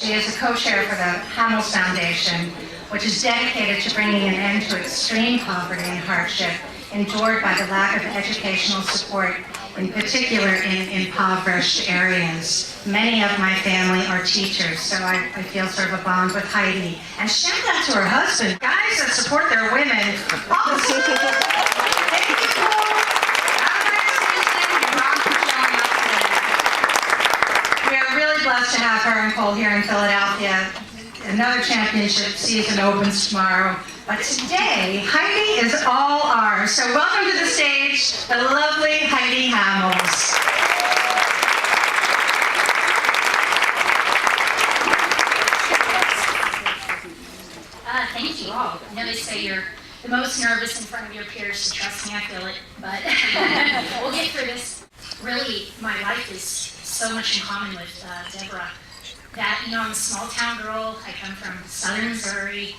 She is a co-chair for the Hamels Foundation, which is dedicated to bringing an end to extreme poverty and hardship endured by the lack of educational support, in particular in impoverished areas. Many of my family are teachers, so I feel sort of a bond with Heidi. And shout out to her husband. Guys that support their women. Awesome. Thank you, Cole. Have a nice evening. You're wrong for showing up today. We are really blessed to have her and Cole here in Philadelphia. Another championship season opens tomorrow. But today, Heidi is all ours. So welcome to the stage, the lovely Heidi Hamels. Thank you all. I know they say you're the most nervous in front of your peers, so trust me, I feel it. But we'll get through this. Really, my life is so much in common with Deborah. That, I'm a small town girl. I come from southern Missouri.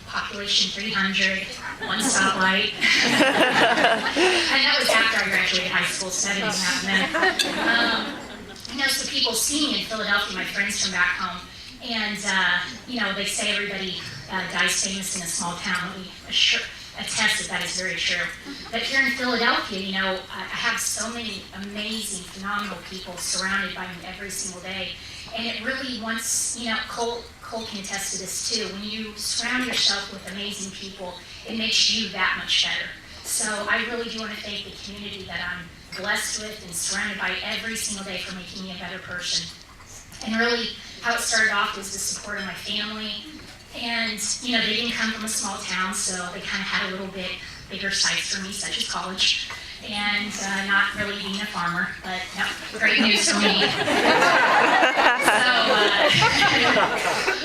Population 300, one stoplight. And that was after I graduated high school, so that didn't happen then. So people see me in Philadelphia, my friends from back home, and, they say everybody dies famous in a small town. Let me attest that is very true. But here in Philadelphia, I have so many amazing, phenomenal people surrounded by me every single day. And it really Cole can attest to this too. When you surround yourself with amazing people, it makes you that much better. So I really do want to thank the community that I'm blessed with and surrounded by every single day for making me a better person. And really, how it started off was the support of my family. And, they didn't come from a small town, so they kind of had a little bit bigger sights for me, such as college. And not really being a farmer, but no, great news for me.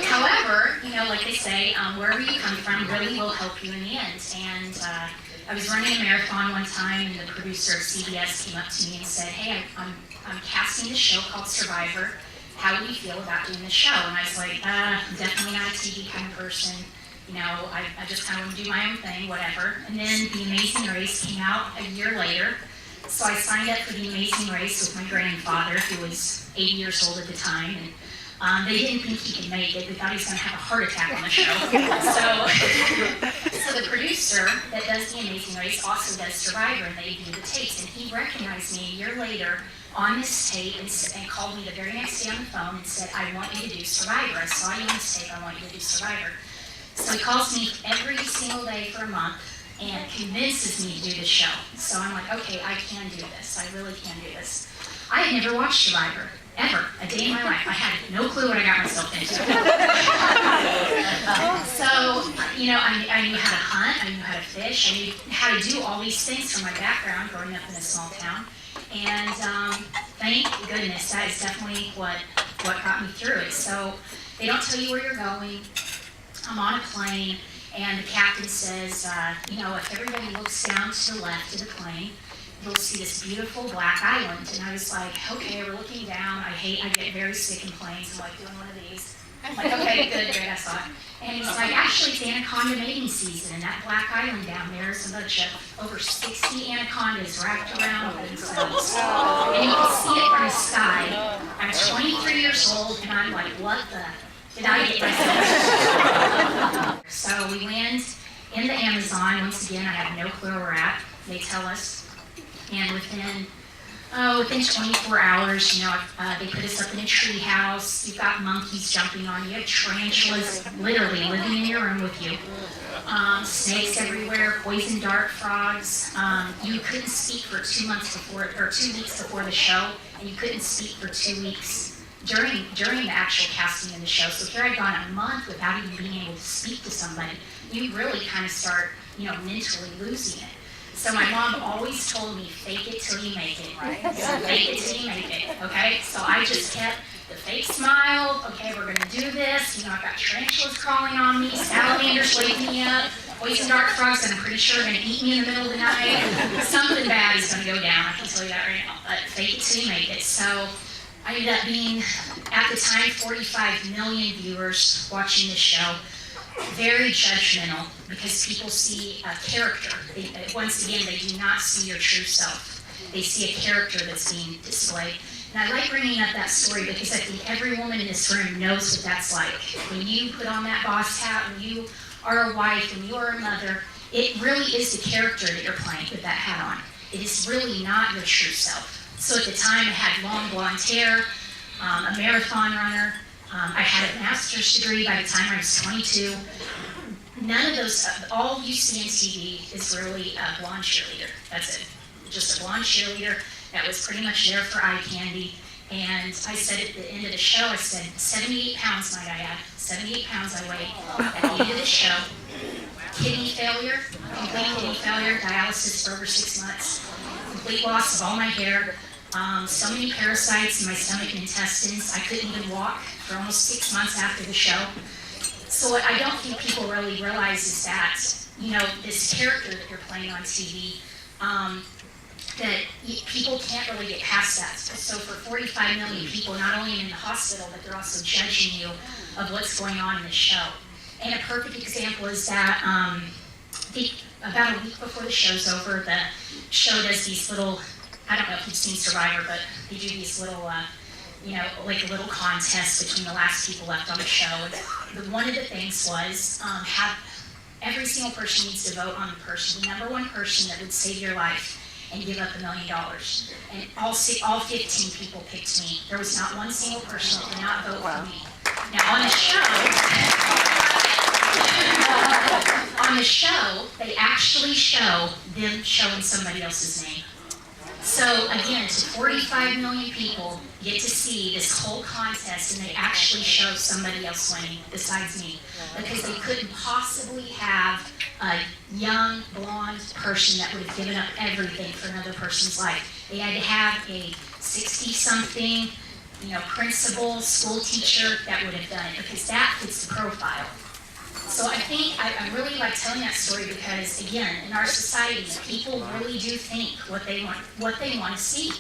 However, like they say, wherever you come from really will help you in the end. And I was running a marathon one time, and the producer of CBS came up to me and said, "Hey, I'm casting this show called Survivor. How do you feel about doing this show?" And I was like, I'm definitely not a TV kind of person. I just kind of want to do my own thing, whatever. And then The Amazing Race came out a year later. So I signed up for The Amazing Race with my grandfather, who was 80 years old at the time. And they didn't think he could make it. They thought he was going to have a heart attack on the show. So the producer that does The Amazing Race also does Survivor, and they do the tapes. And he recognized me a year later on this tape and called me the very next day on the phone and said, "I want you to do Survivor. I saw you on this tape. I want you to do Survivor." So he calls me every single day for a month and convinces me to do this show. So I'm like, okay, I can do this. I really can do this. I had never watched Survivor, ever, a day in my life. I had no clue what I got myself into. I knew how to hunt, I knew how to fish, I knew how to do all these things from my background growing up in a small town. And thank goodness, that is definitely what got me through it. So they don't tell you where you're going. I'm on a plane, and the captain says, if everybody looks down to the left of the plane, you'll see this beautiful black island. And I was like, okay, we're looking down. I get very sick in planes. I'm like doing one of these. I'm like, okay, good, I saw it. And he's like, actually, it's anaconda mating season, and that black island down there is a bunch of over 60 anacondas wrapped around themselves. And you can see it from the sky. I'm 23 years old, and I'm like, what the did I get myself? So we land in the Amazon. Once again, I have no clue where we're at. They tell us. And within 24 hours, they put us up in a tree house. You've got monkeys jumping on you. You have tarantulas literally living in your room with you. Snakes everywhere, poison dart frogs. You couldn't speak for 2 weeks before the show, and you couldn't speak for 2 weeks during the actual casting of the show. So here I'd gone a month without even being able to speak to somebody. You really kind of start, mentally losing it. So my mom always told me, fake it till you make it, right? So fake it till you make it, okay? So I just kept the fake smile. Okay, we're gonna do this. I've got tarantulas crawling on me, salamanders waking me up, poison dart frogs that I'm pretty sure are gonna eat me in the middle of the night. Something bad is gonna go down, I can tell you that right now. But fake it till you make it. So I ended up being, at the time, 45 million viewers watching this show. Very judgmental, because people see a character. Once again, they do not see your true self. They see a character that's being displayed. And I like bringing up that story because I think every woman in this room knows what that's like. When you put on that boss hat, when you are a wife, when you are a mother, it really is the character that you're playing with that hat on. It is really not your true self. So at the time, I had long blonde hair, a marathon runner. I had a master's degree by the time I was 22. None of those, all you see on TV is really a blonde cheerleader. That's it. Just a blonde cheerleader that was pretty much there for eye candy. And I said at the end of the show, I said, 78 pounds, might I add. 78 pounds I weighed at the end of the show. Kidney failure, complete kidney failure, dialysis for over 6 months, complete loss of all my hair, so many parasites in my stomach and intestines. I couldn't even walk for almost 6 months after the show. So what I don't think people really realize is that, you know, this character that you're playing on TV, that people can't really get past that. So for 45 million people, not only in the hospital, but they're also judging you of what's going on in the show. And a perfect example is that about a week before the show's over, the show does these little, I don't know if you've seen Survivor, but they do these little, you know, like a little contest between the last people left on the show. And one of the things was have every single person needs to vote on the person, the number one person that would save your life and give up $1 million. And all 15 people picked me. There was not one single person that did not vote for me. Now on the show, they actually show them showing somebody else's name. So again, to 45 million people get to see this whole contest, and they actually show somebody else winning besides me, because they couldn't possibly have a young blonde person that would have given up everything for another person's life. They had to have a 60-something, you know, principal, school teacher that would have done it, because that fits the profile. So I think I really like telling that story because, again, in our society, people really do think what they want to see.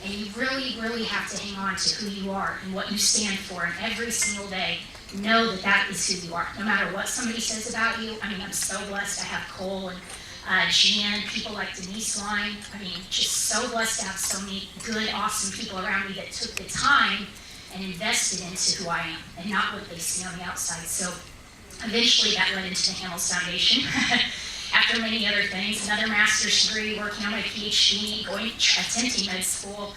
And you really, really have to hang on to who you are and what you stand for. And every single day, know that that is who you are. No matter what somebody says about you. I mean, I'm so blessed to have Cole and Jan, people like Denise Wine. I mean, just so blessed to have so many good, awesome people around me that took the time and invested into who I am and not what they see on the outside. So eventually that led into the Hamels Foundation. After many other things, another master's degree, working on my PhD, attending med school,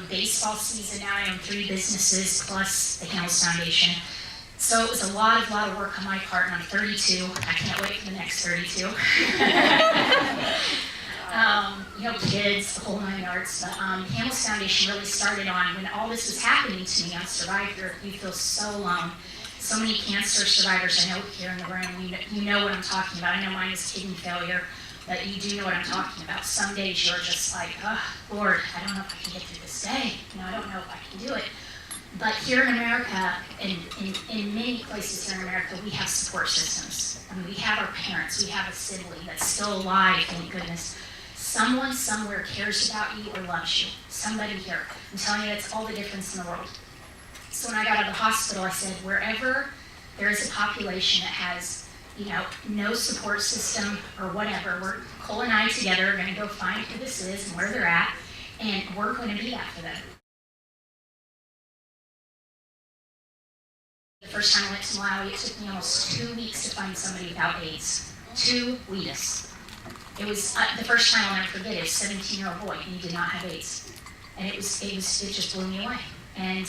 baseball season. Now I own 3 businesses plus the Hamels Foundation. So it was a lot of work on my part, and I'm 32. I can't wait for the next 32. You know, kids, the whole 9 yards. But Hamels Foundation really started on when all this was happening to me on Survivor. You feel so alone. So many cancer survivors I know here in the room, you know what I'm talking about. I know mine is kidney failure, but you do know what I'm talking about. Some days you're just like, oh, Lord, I don't know if I can get through this day. You know, I don't know if I can do it. But here in America, and in many places here in America, we have support systems. I mean, we have our parents, we have a sibling that's still alive, thank goodness. Someone somewhere cares about you or loves you. Somebody here. I'm telling you, that's all the difference in the world. So when I got out of the hospital, I said, wherever there is a population that has, you know, no support system or whatever, Cole and I together are going to go find who this is and where they're at, and we're going to be that for them. The first time I went to Malawi, it took me almost 2 weeks to find somebody without AIDS. 2 weeks. It was the first time I'll never forget it. It was a 17-year-old boy, and he did not have AIDS, and it just blew me away. And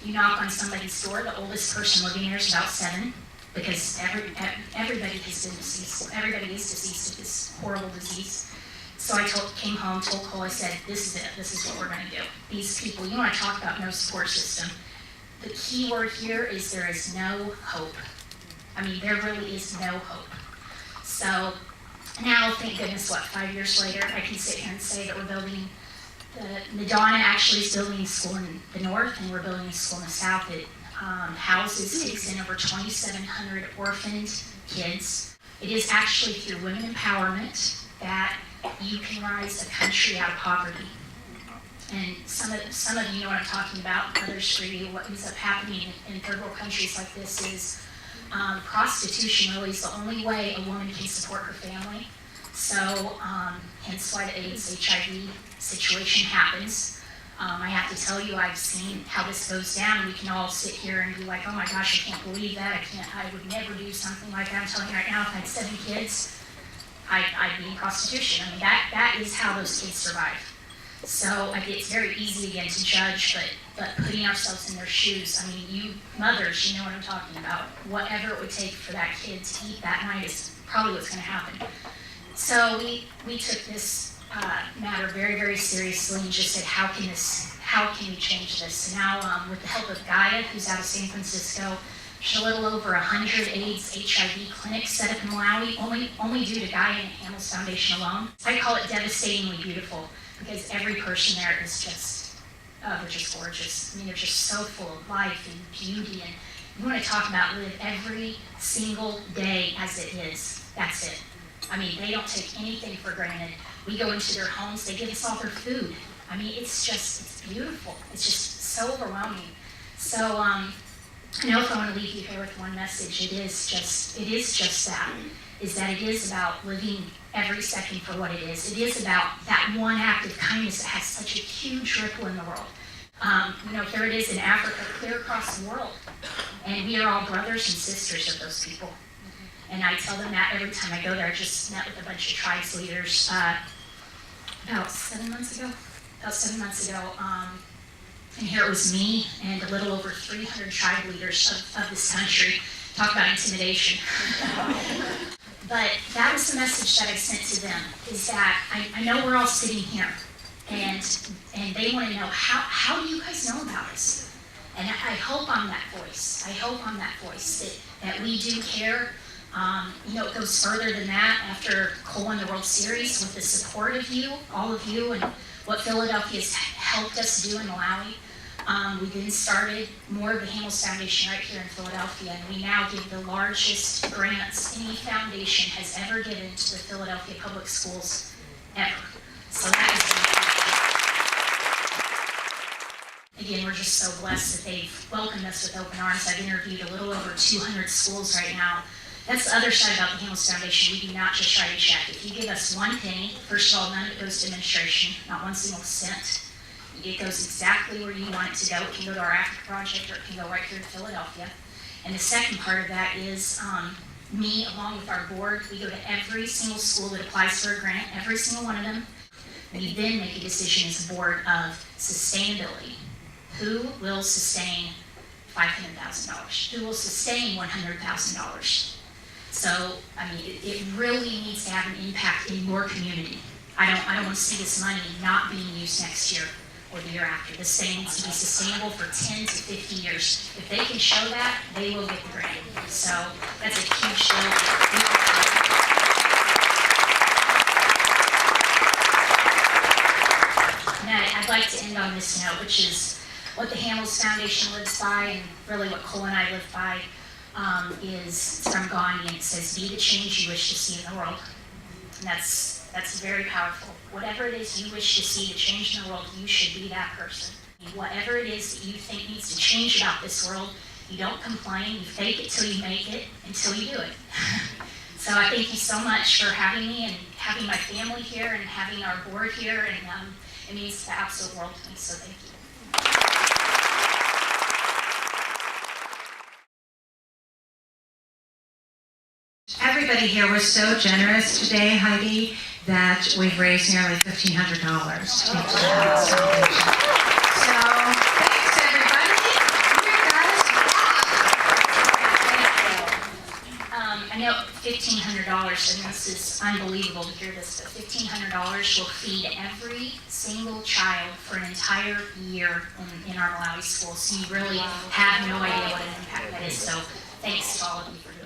you knock on somebody's door, the oldest person living there is about 7, because everybody has been deceased. Everybody is deceased of this horrible disease. So I came home, told Cole, I said, this is it. This is what we're going to do. These people, you want to talk about no support system. The key word here is there is no hope. I mean, there really is no hope. So now, thank goodness, 5 years later, I can sit here and say that we're building Madonna actually is building a school in the north, and we're building a school in the south that takes in over 2,700 orphaned kids. It is actually through women empowerment that you can rise a country out of poverty. And some of you know what I'm talking about. Others for you, what ends up happening in third world countries like this is prostitution really is the only way a woman can support her family. So hence why the AIDS, HIV situation happens. I have to tell you, I've seen how this goes down, and we can all sit here and be like, oh my gosh, I can't believe that. I would never do something like that. I'm telling you right now, if I had 7 kids, I'd be in prostitution. I mean, that is how those kids survive. So it's very easy again to judge, but putting ourselves in their shoes, I mean, you mothers, you know what I'm talking about. Whatever it would take for that kid to eat that night is probably what's going to happen. So we took this matter very, very seriously and just said, how can we change this? And now, with the help of Gaia, who's out of San Francisco, there's a little over 100 AIDS HIV clinics set up in Malawi, only due to Gaia and Hamels Foundation alone. I call it devastatingly beautiful, because every person there is just, they're just gorgeous. I mean, they're just so full of life and beauty, and we want to talk about live every single day as it is. That's it. I mean, they don't take anything for granted. We go into their homes, they give us all their food. I mean, it's beautiful. It's just so overwhelming. So, I know if I want to leave you here with one message, it is just that, is that it is about living every second for what it is. It is about that one act of kindness that has such a huge ripple in the world. Here it is in Africa, clear across the world. And we are all brothers and sisters of those people. And I tell them that every time I go there. I just met with a bunch of tribes leaders about 7 months ago. And here it was me and a little over 300 tribe leaders of this country. Talk about intimidation. But that was the message that I sent to them, is that I know we're all sitting here, and they want to know, how do you guys know about us? And I hope I'm that voice. That we do care. It goes further than that. After Cole won the World Series, with the support of you, all of you, and what Philadelphia has helped us do in Malawi, we then started more of the Hamels Foundation right here in Philadelphia, and we now give the largest grants any foundation has ever given to the Philadelphia public schools ever. So that is, again, we're just so blessed that they've welcomed us with open arms. I've interviewed a little over 200 schools right now. That's the other side about the Hamels Foundation. We do not just write a check. If you give us one penny, first of all, none of it goes to administration, not one single cent. It goes exactly where you want it to go. It can go to our Africa project, or it can go right here to Philadelphia. And the second part of that is me, along with our board, we go to every single school that applies for a grant, every single one of them. We then make a decision as a board of sustainability. Who will sustain $500,000? Who will sustain $100,000? So, I mean, it really needs to have an impact in your community. I don't want to see this money not being used next year or the year after. This thing needs to be sustainable for 10 to 50 years. If they can show that, they will get the grant. So that's a huge show. And I'd like to end on this note, which is what the Hamels Foundation lives by, and really what Cole and I live by, is from Gandhi, and it says, be the change you wish to see in the world. And that's very powerful. Whatever it is you wish to see to change in the world, you should be that person. Whatever it is that you think needs to change about this world, you don't complain, you fake it till you make it, until you do it. So I thank you so much for having me, and having my family here, and having our board here, and it means the absolute world to me, so thank you. Everybody here was so generous today, Heidi, that we've raised nearly $1,500 to give to the Hamels Foundation. So, thanks everybody. I know $1,500, and this is unbelievable to hear this, but $1,500 will feed every single child for an entire year in our Malawi schools. So you really have no idea what an impact that is. So thanks to all of you for doing that.